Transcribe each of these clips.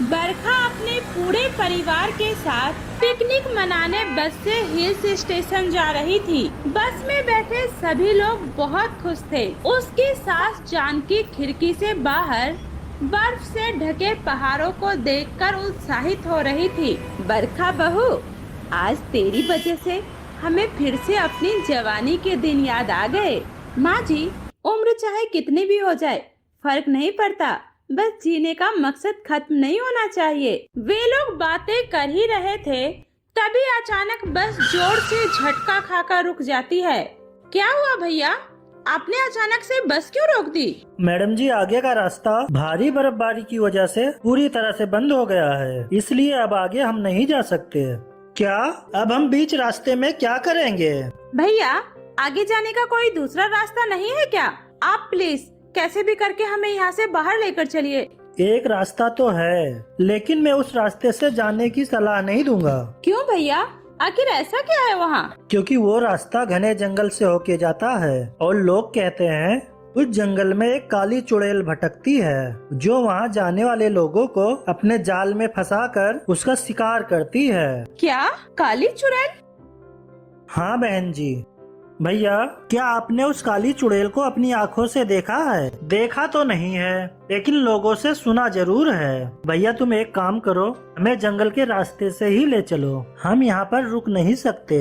बरखा अपने पूरे परिवार के साथ पिकनिक मनाने बस से हिल्स स्टेशन जा रही थी। बस में बैठे सभी लोग बहुत खुश थे। उसकी सास जानकी खिड़की से बाहर बर्फ से ढके पहाड़ों को देखकर उत्साहित हो रही थी। बरखा बहू, आज तेरी वजह से हमें फिर से अपनी जवानी के दिन याद आ गए। माँ जी, उम्र चाहे कितनी भी हो जाए फर्क नहीं पड़ता, बस जीने का मकसद खत्म नहीं होना चाहिए। वे लोग बातें कर ही रहे थे, तभी अचानक बस जोर से झटका खाकर रुक जाती है। क्या हुआ भैया, आपने अचानक से बस क्यों रोक दी? मैडम जी, आगे का रास्ता भारी बर्फबारी की वजह से पूरी तरह से बंद हो गया है, इसलिए अब आगे हम नहीं जा सकते। क्या अब हम बीच रास्ते में क्या करेंगे? भैया, आगे जाने का कोई दूसरा रास्ता नहीं है क्या? आप प्लीज कैसे भी करके हमें यहाँ से बाहर लेकर चलिए। एक रास्ता तो है, लेकिन मैं उस रास्ते से जाने की सलाह नहीं दूंगा। क्यों भैया, आखिर ऐसा क्या है वहाँ? क्योंकि वो रास्ता घने जंगल से होके जाता है और लोग कहते हैं उस जंगल में एक काली चुड़ैल भटकती है, जो वहाँ जाने वाले लोगों को अपने जाल में फंसाकर उसका शिकार करती है। क्या काली चुड़ैल? हाँ बहन जी। भैया, क्या आपने उस काली चुड़ैल को अपनी आंखों से देखा है? देखा तो नहीं है, लेकिन लोगों से सुना जरूर है। भैया, तुम एक काम करो, हमें जंगल के रास्ते से ही ले चलो, हम यहाँ पर रुक नहीं सकते।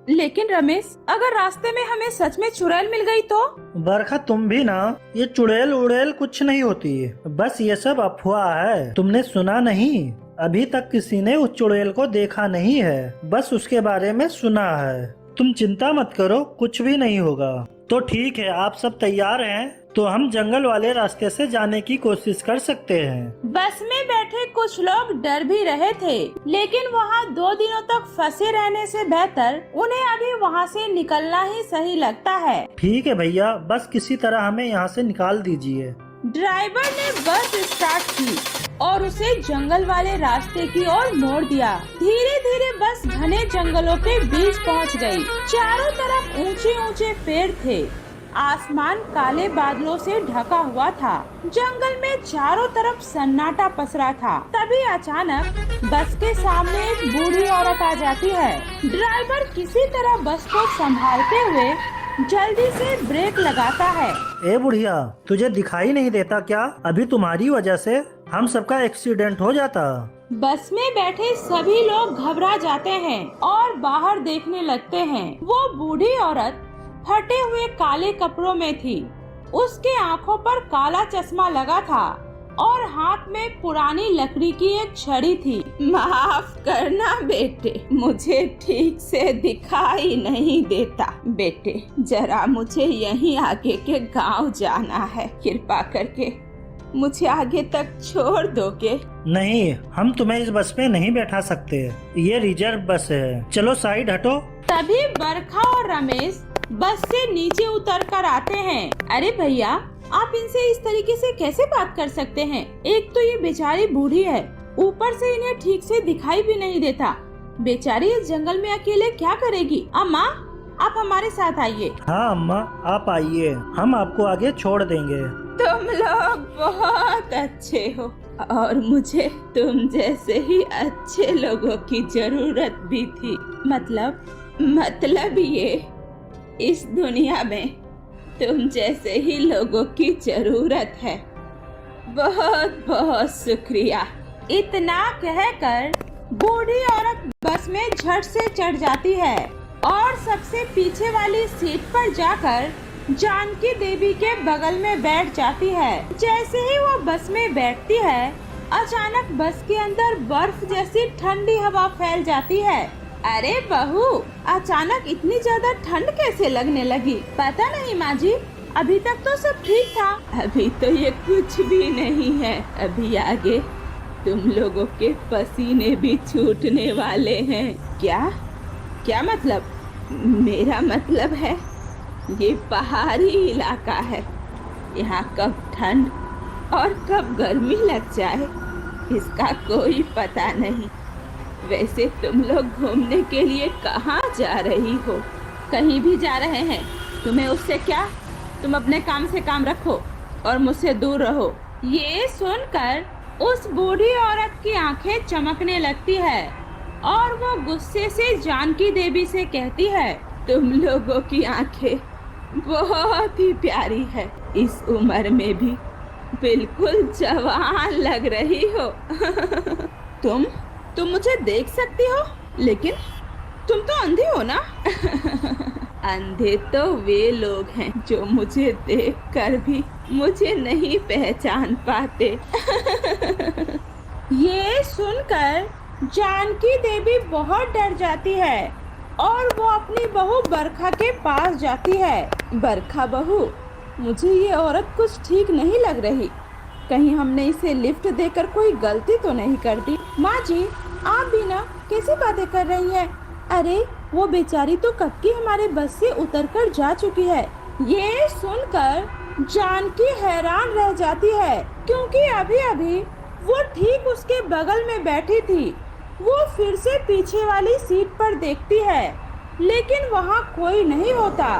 लेकिन रमेश, अगर रास्ते में हमें सच में चुड़ैल मिल गई तो? बरखा, तुम भी ना, ये चुड़ैल उड़ैल कुछ नहीं होती, बस ये सब अफवाह है। तुमने सुना नहीं? अभी तक किसी ने उस चुड़ैल को देखा नहीं है, बस उसके बारे में सुना है। तुम चिंता मत करो, कुछ भी नहीं होगा। तो ठीक है, आप सब तैयार हैं तो हम जंगल वाले रास्ते से जाने की कोशिश कर सकते हैं। बस में बैठे कुछ लोग डर भी रहे थे, लेकिन वहाँ 2 दिनों तक फंसे रहने से बेहतर उन्हें अभी वहाँ से निकलना ही सही लगता है। ठीक है भैया, बस किसी तरह हमें यहाँ से निकाल दीजिए। ड्राइवर ने बस स्टार्ट की और उसे जंगल वाले रास्ते की ओर मोड़ दिया। धीरे धीरे बस घने जंगलों के बीच पहुंच गई। चारों तरफ ऊंचे ऊंचे पेड़ थे, आसमान काले बादलों से ढका हुआ था। जंगल में चारों तरफ सन्नाटा पसरा था। तभी अचानक बस के सामने एक बूढ़ी औरत आ जाती है। ड्राइवर किसी तरह बस को संभालते हुए जल्दी से ब्रेक लगाता है। ए बुढ़िया, तुझे दिखाई नहीं देता क्या? अभी तुम्हारी वजह से हम सबका एक्सीडेंट हो जाता। बस में बैठे सभी लोग घबरा जाते हैं और बाहर देखने लगते हैं। वो बूढ़ी औरत फटे हुए काले कपड़ों में थी। उसके आंखों पर काला चश्मा लगा था और हाथ में पुरानी लकड़ी की एक छड़ी थी। माफ करना बेटे, मुझे ठीक से दिखाई नहीं देता। बेटे, जरा मुझे यहीं आगे के गांव जाना है, कृपा करके मुझे आगे तक छोड़ दोगे? नहीं, हम तुम्हें इस बस में नहीं बैठा सकते, ये रिजर्व बस है, चलो साइड हटो। तभी बरखा और रमेश बस से नीचे उतर कर आते हैं। अरे भैया, आप इनसे इस तरीके से कैसे बात कर सकते हैं? एक तो ये बेचारी बूढ़ी है, ऊपर से इन्हें ठीक से दिखाई भी नहीं देता। बेचारी इस जंगल में अकेले क्या करेगी? अम्मा, आप हमारे साथ आइए। हाँ अम्मा, आप आइए, हम आपको आगे छोड़ देंगे। तुम लोग बहुत अच्छे हो और मुझे तुम जैसे ही अच्छे लोगों की जरूरत भी थी। मतलब ये, इस दुनिया में तुम जैसे ही लोगों की जरूरत है। बहुत बहुत शुक्रिया। इतना कहकर बूढ़ी औरत बस में झट से चढ़ जाती है और सबसे पीछे वाली सीट पर जाकर जानकी देवी के बगल में बैठ जाती है। जैसे ही वो बस में बैठती है, अचानक बस के अंदर बर्फ जैसी ठंडी हवा फैल जाती है। अरे बहू, अचानक इतनी ज्यादा ठंड कैसे लगने लगी? पता नहीं माँ जी, अभी तक तो सब ठीक था। अभी तो ये कुछ भी नहीं है, अभी आगे तुम लोगों के पसीने भी छूटने वाले हैं। क्या मतलब? मेरा मतलब है ये पहाड़ी इलाका है, यहाँ कब ठंड और कब गर्मी लग जाए इसका कोई पता नहीं। वैसे तुम लोग घूमने के लिए कहाँ जा रही हो? कहीं भी जा रहे हैं, तुम्हें उससे क्या? तुम अपने काम से काम रखो और मुझसे दूर रहो। ये सुनकर उस बूढ़ी औरत की आंखें चमकने लगती है और वो गुस्से से जानकी देवी से कहती है, तुम लोगों की आंखें बहुत ही प्यारी है, इस उम्र में भी बिल्कुल जवान लग रही हो। तुम मुझे देख सकती हो, लेकिन तुम तो अंधी हो ना? अंधे तो वे लोग हैं जो मुझे देखकर भी मुझे नहीं पहचान पाते। ये सुनकर जानकी देवी बहुत डर जाती है और वो अपनी बहू बरखा के पास जाती है। बरखा बहू, मुझे ये औरत कुछ ठीक नहीं लग रही, कहीं हमने इसे लिफ्ट देकर कोई गलती तो नहीं कर दी? माँ जी, आप भी ना कैसी बातें कर रही हैं? अरे वो बेचारी तो कब की हमारे बस से उतरकर जा चुकी है। ये सुनकर जानकी हैरान रह जाती है, क्योंकि अभी अभी वो ठीक उसके बगल में बैठी थी। वो फिर से पीछे वाली सीट पर देखती है, लेकिन वहाँ कोई नहीं होता।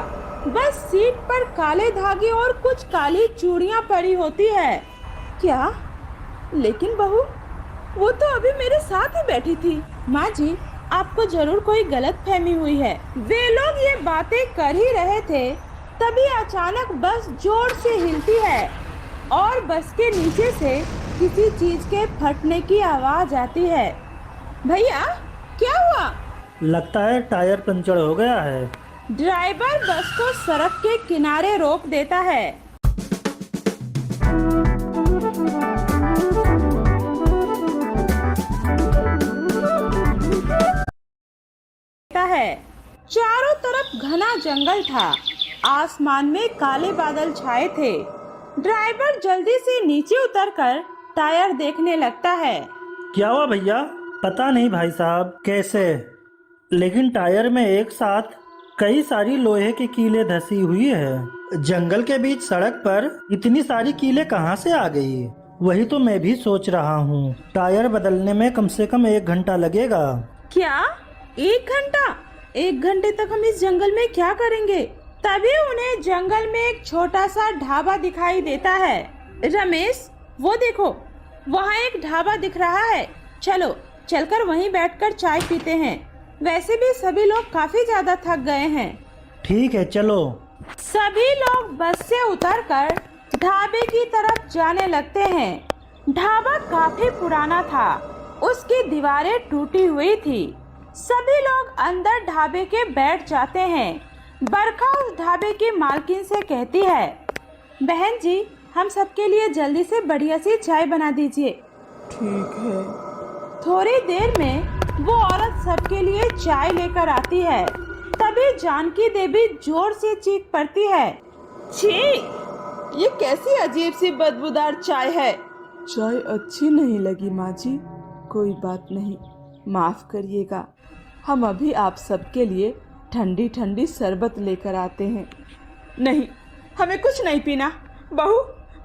बस सीट पर काले धागे और कुछ काली चूड़ियाँ पड़ी होती है। क्या? लेकिन बहू, वो तो अभी मेरे साथ ही बैठी थी। माँ जी, आपको जरूर कोई गलतफहमी हुई है। वे लोग ये बातें कर ही रहे थे, तभी अचानक बस जोर से हिलती है और बस के नीचे से किसी चीज के फटने की आवाज आती है। भैया, क्या हुआ? लगता है टायर पंचर हो गया है। ड्राइवर बस को सड़क के किनारे रोक देता है। चारों तरफ घना जंगल था, आसमान में काले बादल छाए थे। ड्राइवर जल्दी से नीचे उतरकर टायर देखने लगता है। क्या हुआ भैया? पता नहीं भाई साहब कैसे, लेकिन टायर में एक साथ कई सारी लोहे की कीलें धसी हुई है। जंगल के बीच सड़क पर इतनी सारी कीलें कहाँ से आ गई? वही तो मैं भी सोच रहा हूँ। टायर बदलने में कम से कम 1 घंटा लगेगा। क्या 1 घंटा? 1 घंटे तक हम इस जंगल में क्या करेंगे? तभी उन्हें जंगल में एक छोटा सा ढाबा दिखाई देता है। रमेश, वो देखो, वहाँ एक ढाबा दिख रहा है। चलो चलकर वहीं बैठकर चाय पीते हैं। वैसे भी सभी लोग काफी ज्यादा थक गए हैं। ठीक है, चलो। सभी लोग बस से उतरकर ढाबे की तरफ जाने लगते हैं। ढाबा काफी पुराना था, उसकी दीवारें टूटी हुई थी। सभी लोग अंदर ढाबे के बैठ जाते हैं। बरखा उस ढाबे की मालकिन से कहती है, बहन जी, हम सबके लिए जल्दी से बढ़िया सी चाय बना दीजिए। ठीक है। थोड़ी देर में वो औरत सबके लिए चाय लेकर आती है। तभी जानकी देवी जोर से चीख पड़ती है, छी, ये कैसी अजीब सी बदबूदार चाय है। चाय अच्छी नहीं लगी माँ जी? कोई बात नहीं, माफ करिएगा। हम अभी आप सबके लिए ठंडी ठंडी शरबत लेकर आते हैं। नहीं, हमें कुछ नहीं पीना। बहू,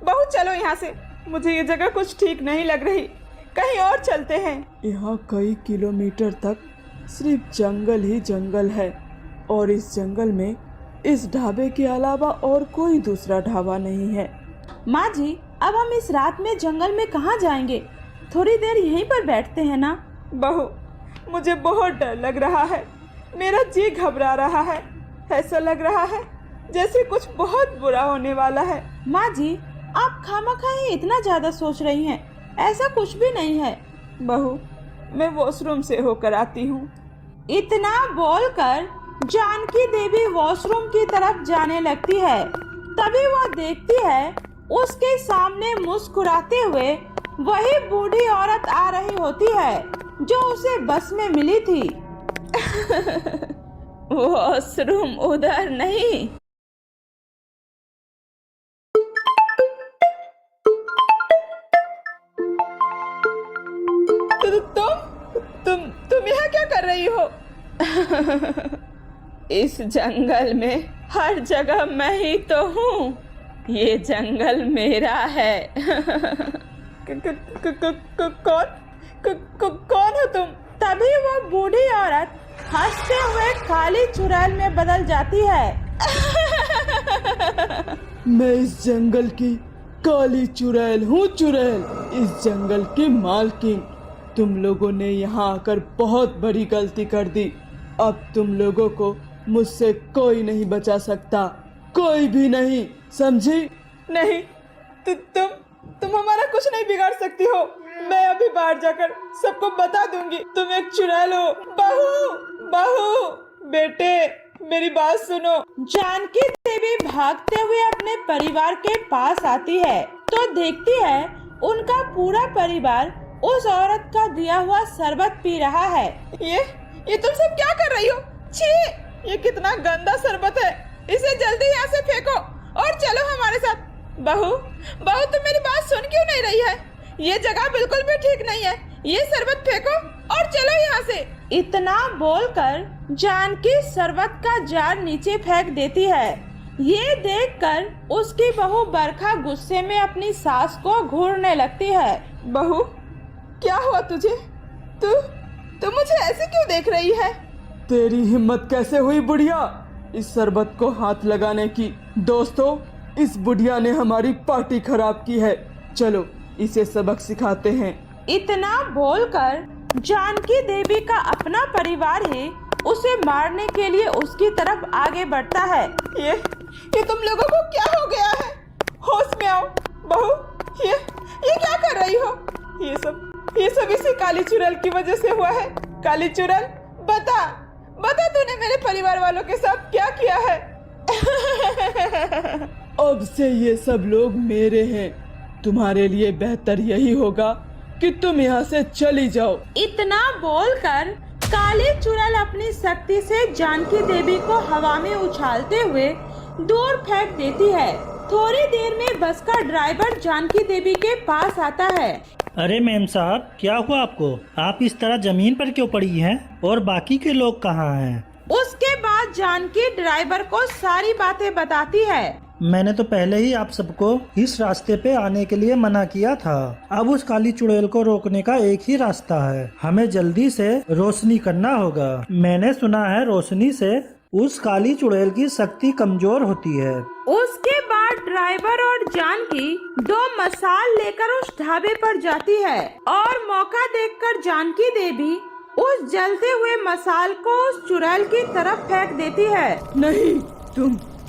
बहू चलो यहाँ से, मुझे ये जगह कुछ ठीक नहीं लग रही, कहीं और चलते हैं। यहाँ कई किलोमीटर तक सिर्फ जंगल ही जंगल है, और इस जंगल में इस ढाबे के अलावा और कोई दूसरा ढाबा नहीं है। माँ जी, अब हम इस रात में जंगल में कहाँ जाएंगे? थोड़ी देर यहीं पर बैठते हैं ना। बहू, मुझे बहुत डर लग रहा है, मेरा जी घबरा रहा है। ऐसा लग रहा है जैसे कुछ बहुत बुरा होने वाला है। माँ जी, आप खामखा ही इतना ज्यादा सोच रही हैं, ऐसा कुछ भी नहीं है। बहू, मैं वॉशरूम से होकर आती हूँ। इतना बोलकर जानकी देवी वॉशरूम की तरफ जाने लगती है। तभी वो देखती है उसके सामने मुस्कुराते हुए वही बूढ़ी औरत आ रही होती है जो उसे बस में मिली थी। वॉशरूम उधर नहीं। तुम यहाँ क्या कर रही हो? इस जंगल में हर जगह मैं ही तो हूँ, ये जंगल मेरा है। कौन हो तुम? तभी वो बूढ़ी औरत हंसते हुए काली चुड़ैल में बदल जाती है। मैं इस जंगल की काली चुड़ैल हूँ, चुड़ैल, इस जंगल की मालकिन। तुम लोगों ने यहाँ आकर बहुत बड़ी गलती कर दी। अब तुम लोगों को मुझसे कोई नहीं बचा सकता, कोई भी नहीं, समझी? नहीं, तुम हमारा कुछ नहीं बिगाड़ सकती हो। मैं अभी बाहर जाकर सबको बता दूंगी तुम एक चुड़ैल हो। बहू, बेटे, मेरी बात सुनो। जानकी देवी भागते हुए अपने परिवार के पास आती है तो देखती है उनका पूरा परिवार उस औरत का दिया हुआ शरबत पी रहा है। ये तुम सब क्या कर रही हो? छी, ये कितना गंदा शरबत है। इसे जल्दी यहाँ से फेंको और चलो हमारे साथ। बहू, तुम मेरी बात सुन क्यों नहीं रही है? ये जगह बिल्कुल भी ठीक नहीं है। ये शरबत फेंको और चलो यहाँ से। इतना बोलकर जानकी शरबत का जार नीचे फेंक देती है। ये देखकर उसकी बहू बरखा गुस्से में अपनी सास को घूरने लगती है। बहू, क्या हुआ तुझे? तू मुझे ऐसे क्यों देख रही है? तेरी हिम्मत कैसे हुई बुढ़िया इस शरबत को हाथ लगाने की? दोस्तों, इस बुढ़िया ने हमारी पार्टी खराब की है। चलो इसे सबक सिखाते हैं। इतना बोलकर जानकी देवी का अपना परिवार ही उसे मारने के लिए उसकी तरफ आगे बढ़ता है। ये तुम लोगों को क्या हो गया है? होश में आओ। बहू, ये क्या कर रही हो? ये सब इसी काली चुड़ैल की वजह से हुआ है। काली चुड़ैल, बता तूने मेरे परिवार वालों के साथ क्या किया है? अब से ये सब लोग मेरे हैं। तुम्हारे लिए बेहतर यही होगा कि तुम यहाँ से चली जाओ। इतना बोलकर काली चुड़ैल अपनी शक्ति से जानकी देवी को हवा में उछालते हुए दूर फेंक देती है। थोड़ी देर में बस का ड्राइवर जानकी देवी के पास आता है। अरे मैम साहब, क्या हुआ आपको? आप इस तरह जमीन पर क्यों पड़ी हैं? और बाकी के लोग कहाँ हैं? उसके बाद जानकी ड्राइवर को सारी बातें बताती है। मैंने तो पहले ही आप सबको इस रास्ते पे आने के लिए मना किया था। अब उस काली चुड़ैल को रोकने का एक ही रास्ता है, हमें जल्दी से रोशनी करना होगा। मैंने सुना है रोशनी से उस काली चुड़ैल की शक्ति कमजोर होती है। उसके बाद ड्राइवर और जानकी 2 मसाल लेकर उस ढाबे पर जाती है और मौका देखकर जानकी देवी उस जलते हुए मसाल को उस चुड़ैल की तरफ फेंक देती है। नहीं,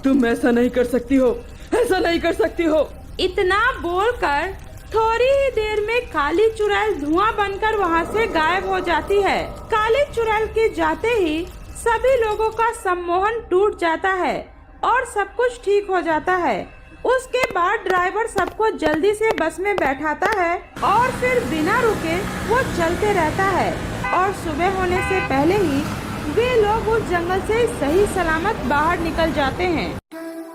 तुम ऐसा नहीं कर सकती हो, ऐसा नहीं कर सकती हो। इतना बोलकर थोड़ी ही देर में काली चुड़ैल धुआं बनकर वहाँ से गायब हो जाती है। काली चुड़ैल के जाते ही सभी लोगों का सम्मोहन टूट जाता है और सब कुछ ठीक हो जाता है। उसके बाद ड्राइवर सबको जल्दी से बस में बैठाता है और फिर बिना रुके वो चलते रहता है और सुबह होने से पहले ही वे लोग उस जंगल से सही सलामत बाहर निकल जाते हैं।